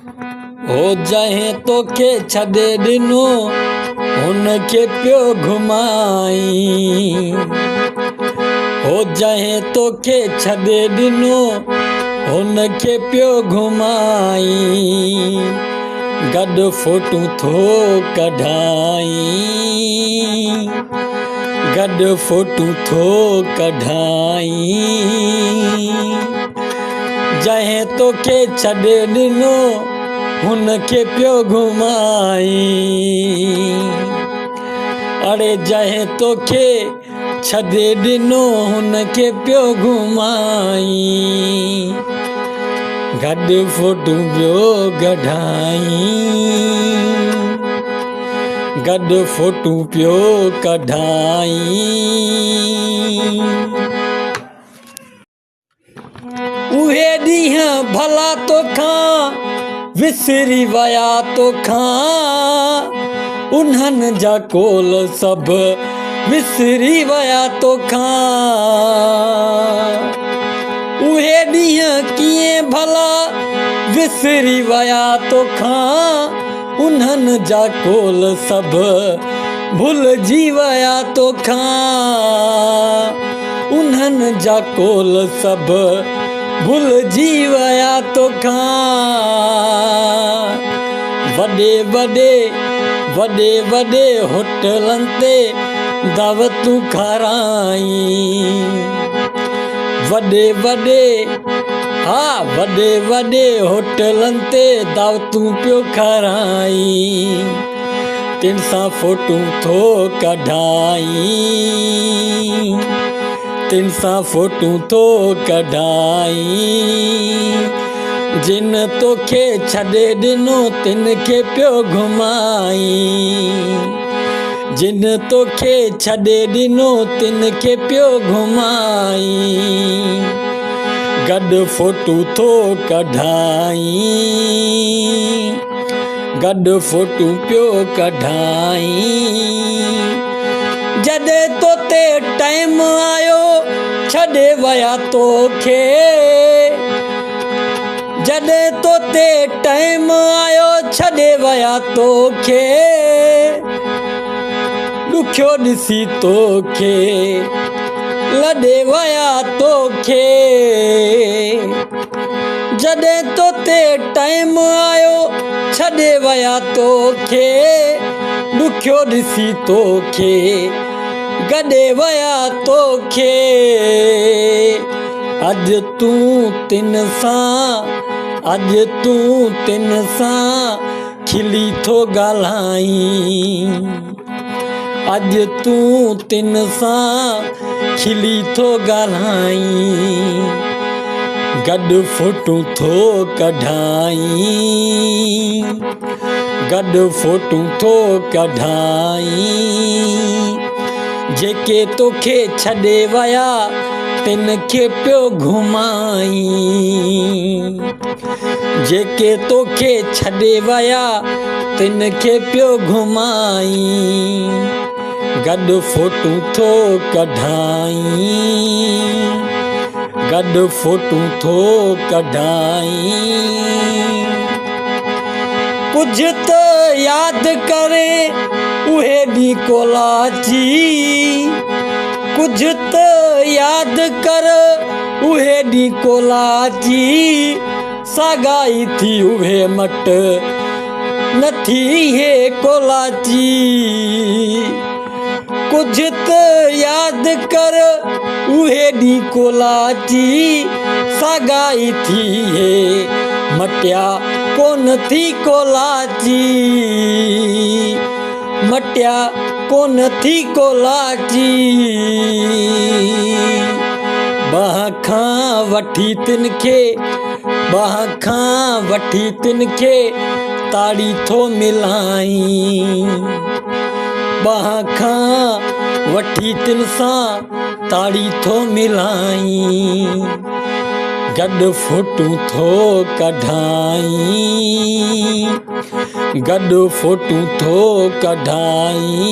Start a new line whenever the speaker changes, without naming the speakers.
हो जहे तोखे छॾे ॾिनो हुनखे पियो घुमाई। हो जहे तोखे छॾे ॾिनो हुनखे पियो घुमाई। गॾु फोटू थो कढाई, गॾु फोटू थो कढाई। जहे तोखे छॾे ॾिनो हुनखे पियो घुमाई। अरे जहे तोखे छॾे ॾिनो हुनखे पियो घुमाई। गॾु फोटू पियो कढाई, गॾु फोटू पियो कढाई। उहे ॾींहं भला तोखां विसरी विया तोखां, उन्हनि जा कोल सभु विसरी विया तोखां। उहे ॾींहं कीअं भला विसरी विया तोखां, उन्हनि जा कोल सभु भुलिजी विया तोखां। उन्हनि जा कोल सभु भुलिजी विया तोखां। वॾे वॾे वॾे वॾे होटलनि ते दावतूं खाराई। वॾे वॾे वॾे वॾे होटलनि ते दावतूं पियो खाराई। तिन सां फोटू थो कढाई, तिन सां फोटू थो कढाई। जिन तोखे छॾे ॾिनो तिन खे पियो घुमाई। जिन तोखे छॾे ॾिनो तिन खे पियो घुमाई। गॾु फोटू थो कढाई, गॾु फोटू पियो कढाई। जॾहिं तोते टाइम आयो छॾे विया तोखे, जॾहिं तोते टाइम आयो छॾे विया तोखे। ॾुखियो ॾिसी तोखे लॾे विया तोखे। जॾहिं तोते टाइम आयो छॾे विया तोखे। ॾुखियो ॾिसी तोखे गॾे विया तोखे। अॼु तूं तिन सां, अॼु तूं तिन सां खिली थो ॻाल्हाई। अॼु तूं तिन सां खिली थो ॻाल्हाई। गॾु फोटू थो कढाई, गॾु फोटू थो कढाई। जेके तोखे छॾे विया तिन खे पियो घुमाई। जेके तोखे छॾे विया तिन खे पियो घुमाई। गॾु फोटू थो कढाई, गॾु फोटू थो कढाई। कुझु त यादि करे उहे ॾींहं कोलाची। कुझु त यादि कर उहे ॾींहं कोलाची। सागाई थी उहे मट नथी हे कोलाची। कुझु त यादि कर उहे ॾींहं कोलाची। सागाई थी हे मटिया कोन थी कोलाची। मटिया कोन थी कोलाची। बाह खां वठी तिन खे, बाह खां वठी तिन खे ताड़ी थो मिलाई। बाह खां वठी तिन सां ताड़ी थो मिलाई। गॾु फोटू थो कढाई, गॾु फोटू थो कढाई।